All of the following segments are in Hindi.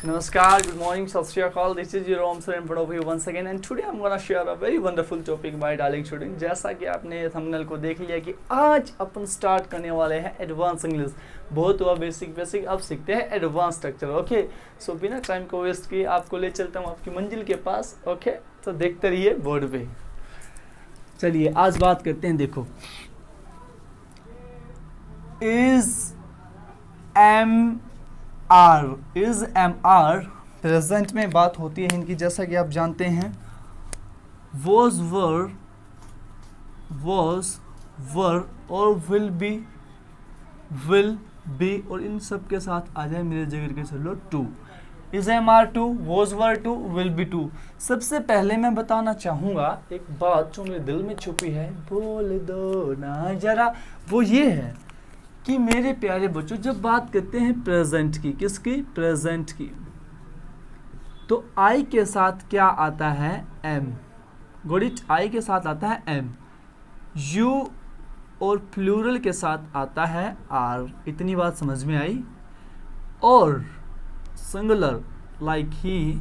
Namaskar, good morning, Sat Shri Akal. This is your Om Sir in front of you once again, and today I'm gonna share a very wonderful topic by darling student. जैसा कि आपने थंबनेल को देख लिया कि आज अपन स्टार्ट करने वाले हैं एडवांस इंग्लिश। बहुत हुआ बेसिक, अब सीखते हैं एडवांस स्ट्रक्चर। ओके, सो बिना टाइम को वेस्ट किए आपको ले चलता हूँ आपकी मंजिल के पास। ओके, तो देखते रहिए बोर्ड पे। चलिए आज बात करते हैं। देखो, इज एम आर प्रेजेंट में बात होती है इनकी, जैसा कि आप जानते हैं। वॉज वर और विल बी और इन सब के साथ आ जाए मेरे जगह के चलो to. Is am are to, was were to, will be to. सबसे पहले मैं बताना चाहूँगा एक बात जो मेरे दिल में छुपी है, बोल दो ना जरा। वो ये है कि मेरे प्यारे बच्चों, जब बात करते हैं प्रेजेंट की, किसकी? प्रेजेंट की, तो आई के साथ क्या आता है? एम। Got it? आई के साथ आता है एम। यू और प्लूरल के साथ आता है आर। इतनी बात समझ में आई? और singular like he,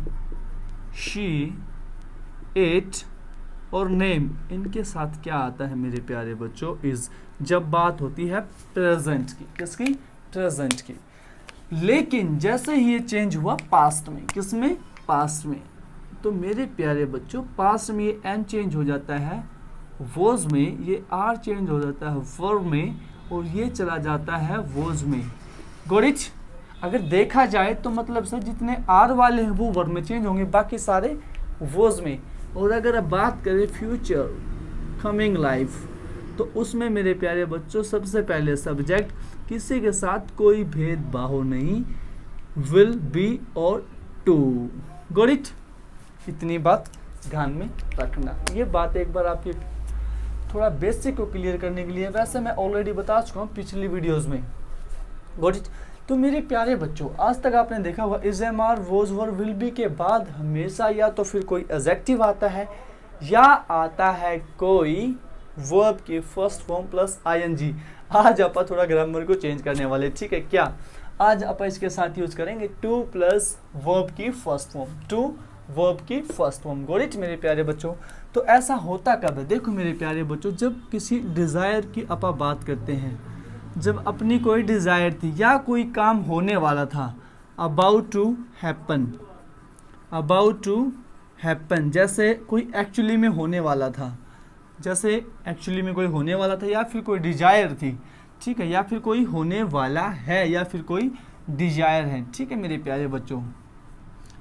she, it और नेम, इनके साथ क्या आता है मेरे प्यारे बच्चों? इज। जब बात होती है प्रेजेंट की, किसकी? प्रेजेंट की। लेकिन जैसे ही ये चेंज हुआ पास्ट में, किसमें? पास्ट में, तो मेरे प्यारे बच्चों पास्ट में ये एम चेंज हो जाता है वोज में, ये आर चेंज हो जाता है वर्ब में, और ये चला जाता है वोज में। Got it? अगर देखा जाए तो मतलब सर जितने आर वाले हैं वो वर्ब में चेंज होंगे, बाकी सारे वोज में। और अगर अब बात करें फ्यूचर, कमिंग लाइफ, तो उसमें मेरे प्यारे बच्चों सबसे पहले सब्जेक्ट, किसी के साथ कोई भेदभाव नहीं, विल बी और टू। Got it? इतनी बात ध्यान में रखना। ये बात एक बार आपकी थोड़ा बेसिक को क्लियर करने के लिए, वैसे मैं ऑलरेडी बता चुका हूँ पिछली वीडियोस में। Got it? तो मेरे प्यारे बच्चों, आज तक आपने देखा हुआ is am are, was were, will be के बाद हमेशा या तो फिर कोई एडजेक्टिव आता है या आता है कोई वर्ब की फर्स्ट फॉर्म प्लस आईएनजी। आज आप थोड़ा ग्रामर को चेंज करने वाले, ठीक है क्या? आज आप इसके साथ यूज करेंगे टू प्लस वर्ब की फर्स्ट फॉर्म, टू वर्ब की फर्स्ट फॉर्म। गॉट इट मेरे प्यारे बच्चों? तो ऐसा होता कब है? देखो मेरे प्यारे बच्चों, जब किसी डिज़ायर की आप बात करते हैं, जब अपनी कोई डिज़ायर थी या कोई काम होने वाला था, about to happen, about to happen, जैसे कोई एक्चुअली में होने वाला था, जैसे एक्चुअली में कोई होने वाला था, या फिर कोई डिजायर थी, ठीक है, या फिर कोई होने वाला है, या फिर कोई डिजायर है, ठीक है मेरे प्यारे बच्चों।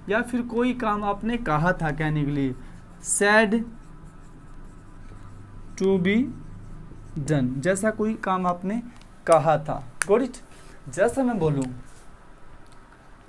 या फिर कोई काम आपने कहा था कहने के लिए, सैड टू बी डन, जैसा कोई काम आपने कहा था। Got it? जैसा मैं बोलूं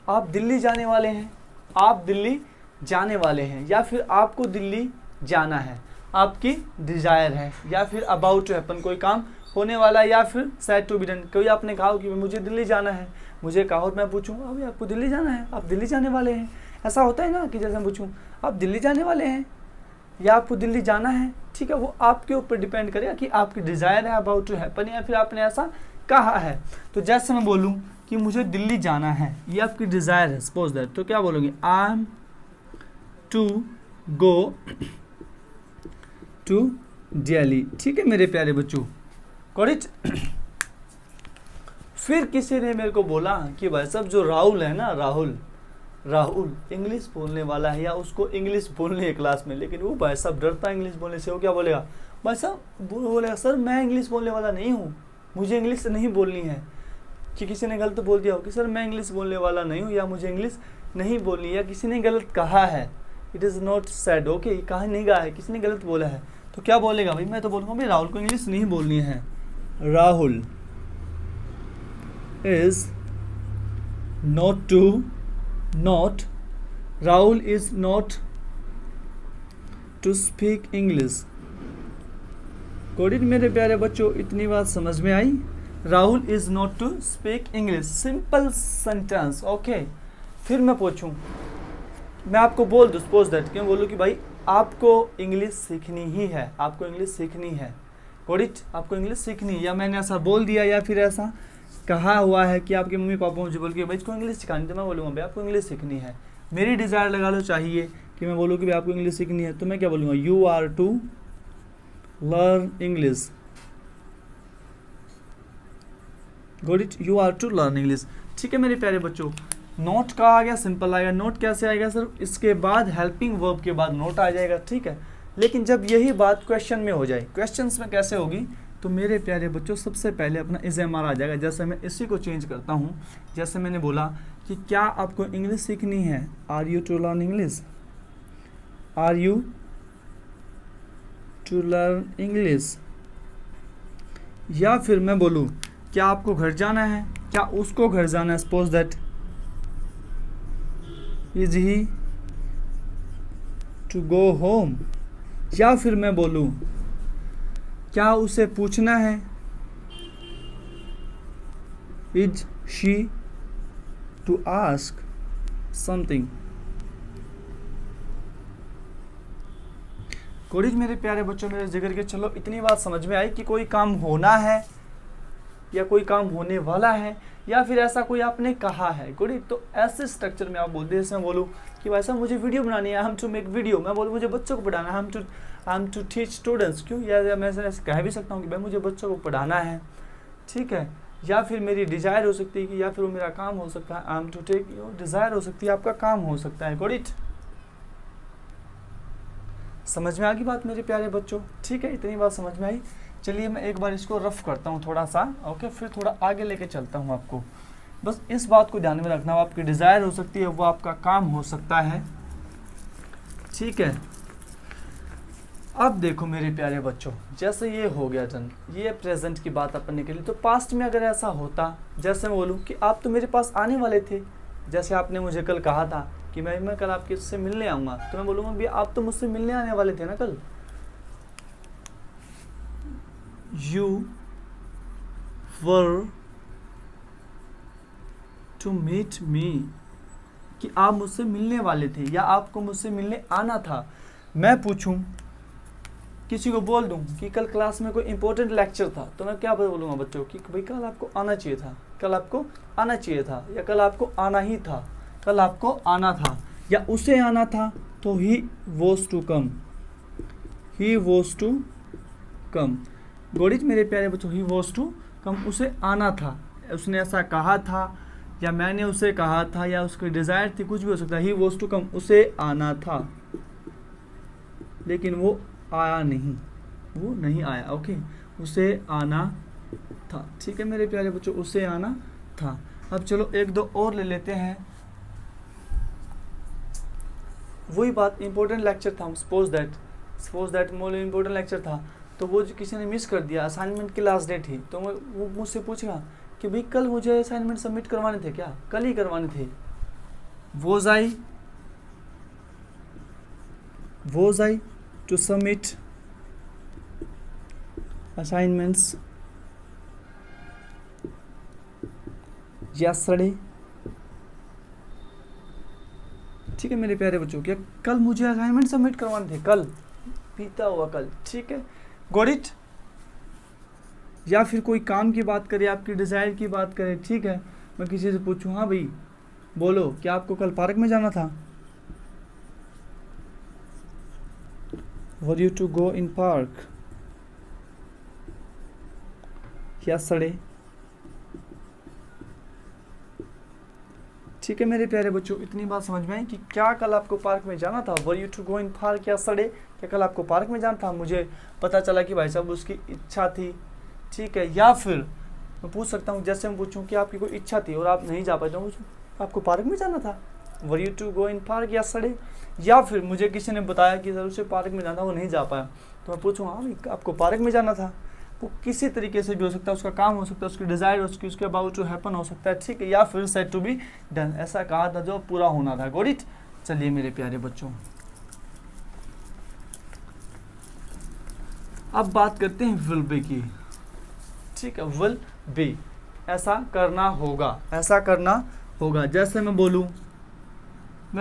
आप दिल्ली जाने वाले हैं, आप दिल्ली जाने वाले हैं, या फिर आपको दिल्ली जाना है, आपकी डिजायर है, या फिर अबाउट टू हैपन, कोई काम होने वाला है, या फिर सैड टू बी डन, कोई आपने कहा कि मुझे दिल्ली जाना है, मुझे कहा और मैं पूछूं अभी आपको दिल्ली जाना है, आप दिल्ली जाने वाले हैं, ऐसा होता है ना कि जैसे मैं पूछूं आप दिल्ली जाने वाले हैं या आपको दिल्ली जाना है, ठीक है, वो आपके ऊपर डिपेंड करेगा कि आपकी डिजायर है अबाउट टू हैपन, या फिर आपने ऐसा कहा है। तो जैसे मैं बोलूं कि मुझे दिल्ली जाना है, ये आपकी डिजायर है, सपोज दैट, तो क्या बोलोगे? I am to go to Delhi, ठीक है मेरे प्यारे बच्चों। Got it? फिर किसी ने मेरे को बोला कि भाई साहब जो राहुल है ना, राहुल इंग्लिश बोलने वाला है, या उसको इंग्लिश बोलनी है क्लास में, लेकिन वो भाई साहब डरता है इंग्लिश बोलने से। वो क्या बोलेगा? भाई साहब बोलेगा सर मैं इंग्लिश बोलने वाला नहीं हूँ, मुझे इंग्लिश नहीं बोलनी है। कि किसी ने गलत बोल दिया हो कि सर मैं इंग्लिश बोलने वाला नहीं हूँ, या मुझे इंग्लिश नहीं बोलनी, या किसी ने गलत कहा है, it is not sad, okay, कहा नहीं कहा है, किसी ने गलत बोला है, तो क्या बोलेगा भाई? मैं तो बोलूँगा भाई राहुल को इंग्लिश नहीं बोलनी है। Rahul is Rahul is not to speak English. Got it मेरे प्यारे बच्चों? इतनी बात समझ में आई? Rahul is not to speak English, simple sentence. Okay, फिर मैं पूछूं, मैं आपको बोल दूँ सपोज दैट, क्यों बोलूँ कि भाई आपको इंग्लिश सीखनी ही है, आपको इंग्लिश सीखनी है। Got it? आपको इंग्लिश सीखनी है, या मैंने ऐसा बोल दिया या फिर ऐसा कहा हुआ है कि आपके मम्मी पापा मुझे बोल के भाई इसको इंग्लिश सिखानी, तो मैं बोलूँगा भाई आपको इंग्लिश सीखनी है। मेरी डिज़ायर लगा लो चाहिए कि मैं बोलूँ कि भाई आपको इंग्लिश सीखनी है, तो मैं क्या बोलूँगा, you are to learn English. Got it, you are to learn English. ठीक है मेरे प्यारे बच्चों, नोट का आ गया, सिंपल आएगा। नोट कैसे आएगा सर, इसके बाद हेल्पिंग वर्ब के बाद नोट आ जाएगा, ठीक है। लेकिन जब यही बात क्वेश्चन में हो जाए, क्वेश्चंस में कैसे होगी, तो मेरे प्यारे बच्चों सबसे पहले अपना इज एम आर आ जाएगा। जैसे मैं इसी को चेंज करता हूँ, जैसे मैंने बोला कि क्या आपको इंग्लिश सीखनी है, are you to learn English, are you to learn English. या फिर मैं बोलूँ क्या आपको घर जाना है, क्या उसको घर जाना है, suppose that is he to go home. या फिर मैं बोलूँ क्या उसे पूछना है, is she to ask something. कोरिज मेरे प्यारे बच्चों, मेरे जिगर के, चलो इतनी बात समझ में आई कि कोई काम होना है या कोई काम होने वाला है या फिर ऐसा कोई आपने कहा है। गुड, तो ऐसे स्ट्रक्चर में आप बोलते हैं, जैसे मैं बोलूँ कि भाई साहब मुझे वीडियो बनानी है, हम टू मेक वीडियो, मैं बोलूँ मुझे बच्चों को पढ़ाना है, हम टू टीच स्टूडेंट्स। क्यों, या मैं ऐसे कह भी सकता हूँ कि भाई मुझे बच्चों को पढ़ाना है, ठीक है। या फिर मेरी डिज़ायर हो सकती है कि, या फिर वो मेरा काम हो सकता है, I am to take your desire हो सकती है, आपका काम हो सकता है। गुड, समझ में आ गई बात मेरे प्यारे बच्चों, ठीक है, इतनी बात समझ में आई। चलिए मैं एक बार इसको रफ करता हूँ थोड़ा सा, ओके, फिर थोड़ा आगे लेके चलता हूँ आपको। बस इस बात को ध्यान में रखना, वो आपकी डिज़ायर हो सकती है, वो आपका काम हो सकता है, ठीक है। अब देखो मेरे प्यारे बच्चों, जैसे ये हो गया जन, ये प्रेजेंट की बात अपन ने के लिए, तो पास्ट में अगर ऐसा होता, जैसे मैं बोलूँ कि आप तो मेरे पास आने वाले थे, जैसे आपने मुझे कल कहा था कि मैं कल आपके से मिलने आऊँगा, तो मैं बोलूँगा भैया आप तो मुझसे मिलने आने वाले थे ना कल। You were to meet me, कि आप मुझसे मिलने वाले थे या आपको मुझसे मिलने आना था। मैं पूछूं, किसी को बोल दूं कि कल क्लास में कोई इंपॉर्टेंट लेक्चर था, तो मैं क्या बोलूँगा बच्चों कि भाई कल आपको आना चाहिए था, कल आपको आना चाहिए था, या कल आपको आना ही था, कल आपको आना था, या उसे आना था, तो he was to come, he was to come। गोरिज मेरे प्यारे बच्चों, ही वॉज टू कम, उसे आना था, उसने ऐसा कहा था, या मैंने उसे कहा था, या उसकी डिज़ायर थी, कुछ भी हो सकता है। ही वॉज टू कम, उसे आना था, लेकिन वो आया नहीं, वो नहीं आया, ओके, उसे आना था, ठीक है मेरे प्यारे बच्चों, उसे आना था। अब चलो एक दो और ले लेते हैं, वही बात, इंपॉर्टेंट लेक्चर था, suppose that most important lecture था, तो वो जो किसी ने मिस कर दिया, असाइनमेंट की लास्ट डेट थी, तो वो मुझसे पूछेगा कि भाई कल मुझे असाइनमेंट सबमिट करवाने थे, क्या कल ही करवाने थे। Was I to submit assignments yesterday, ठीक है मेरे प्यारे बच्चों, क्या कल मुझे असाइनमेंट सबमिट करवाने थे, कल, बीता हुआ कल, ठीक है, गॉट इट। या फिर कोई काम की बात करें, आपकी डिज़ायर की बात करें, ठीक है, मैं किसी से पूछूं, हाँ भाई बोलो क्या आपको कल पार्क में जाना था, were you to go in park yesterday, ठीक है मेरे प्यारे बच्चों, इतनी बात समझ में आई कि क्या कल आपको पार्क में जाना था, were you to go in park yesterday, क्या कल आपको पार्क में जाना था, मुझे पता चला कि भाई साहब उसकी इच्छा थी, ठीक है। या फिर मैं पूछ सकता हूँ, जैसे मैं पूछूं कि आपकी कोई इच्छा थी और आप नहीं जा पाए, तो पूछूं आपको पार्क में जाना था, were you to go in park yesterday. या फिर मुझे किसी ने बताया कि सर उसे पार्क में जाना था, वो नहीं जा पाया, तो मैं पूछूँ हाँ भाई आपको पार्क में जाना था, वो किसी तरीके से भी हो सकता है, उसका काम हो सकता है, उसकी डिज़ायर उसके अबाउट टू हैपन हो सकता है, ठीक है। या फिर सेट टू बी डन, ऐसा कहा था जो पूरा होना था, गॉट इट। चलिए मेरे प्यारे बच्चों, अब बात करते हैं विल बी की, ठीक है, विल बी, ऐसा करना होगा, ऐसा करना होगा। जैसे मैं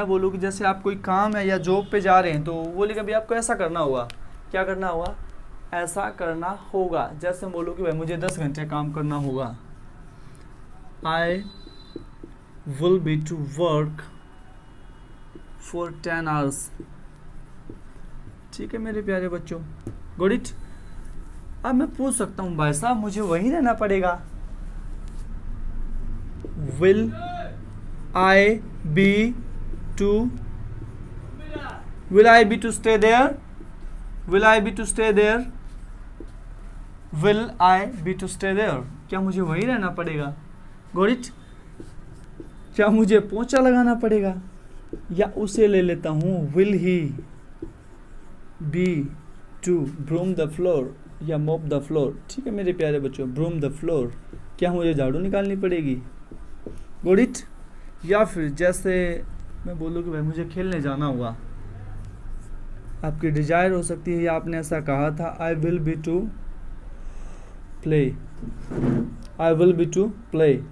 बोलूँ कि जैसे आप कोई काम है या जॉब पे जा रहे हैं, तो बोलेगा भाई आपको ऐसा करना होगा, क्या करना होगा, ऐसा करना होगा। जैसे बोलो कि भाई मुझे 10 घंटे काम करना होगा, I will be to work for 10 hours. ठीक है मेरे प्यारे बच्चों, गॉट इट। अब मैं पूछ सकता हूँ भाई साहब मुझे वहीं रहना पड़ेगा, will I be to stay there? Will I be to stay there? Will I be to stay there? क्या मुझे वहीं रहना पड़ेगा? Got it? क्या मुझे पोंछा लगाना पड़ेगा? या उसे ले लेता हूँ, will he be to broom the floor या mop the floor? ठीक है मेरे प्यारे बच्चों, broom the floor, क्या मुझे झाड़ू निकालनी पड़ेगी? Got it? या फिर जैसे मैं बोलूँ कि भाई मुझे खेलने जाना होगा, आपकी डिजायर हो सकती है या आपने ऐसा कहा था, I will be to play, I will be to play,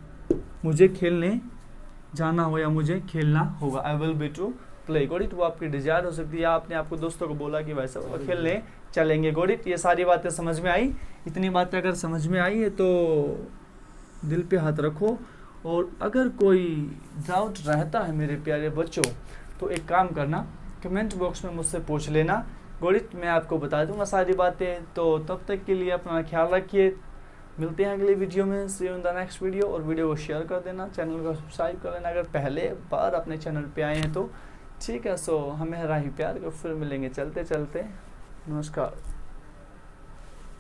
मुझे खेलने जाना हो या मुझे खेलना होगा, I will be to play. Got it? वो आपकी डिजायर हो सकती है, या आपने आपको दोस्तों को बोला कि भाई साहब खेलने चलेंगे। Got it? ये सारी बातें समझ में आई? इतनी बातें अगर समझ में आई है तो दिल पे हाथ रखो, और अगर कोई डाउट रहता है मेरे प्यारे बच्चों तो एक काम करना, कमेंट बॉक्स में मुझसे पूछ लेना। Got it? मैं आपको बता दूंगा सारी बातें। तो तब तक के लिए अपना ख्याल रखिए, मिलते हैं अगली वीडियो में, see you in the next video. और वीडियो को शेयर कर देना, चैनल को सब्सक्राइब कर लेना अगर पहले बार अपने चैनल पे आए हैं तो। ठीक है, सो हमें राही प्यार को फिर मिलेंगे चलते चलते। नमस्कार।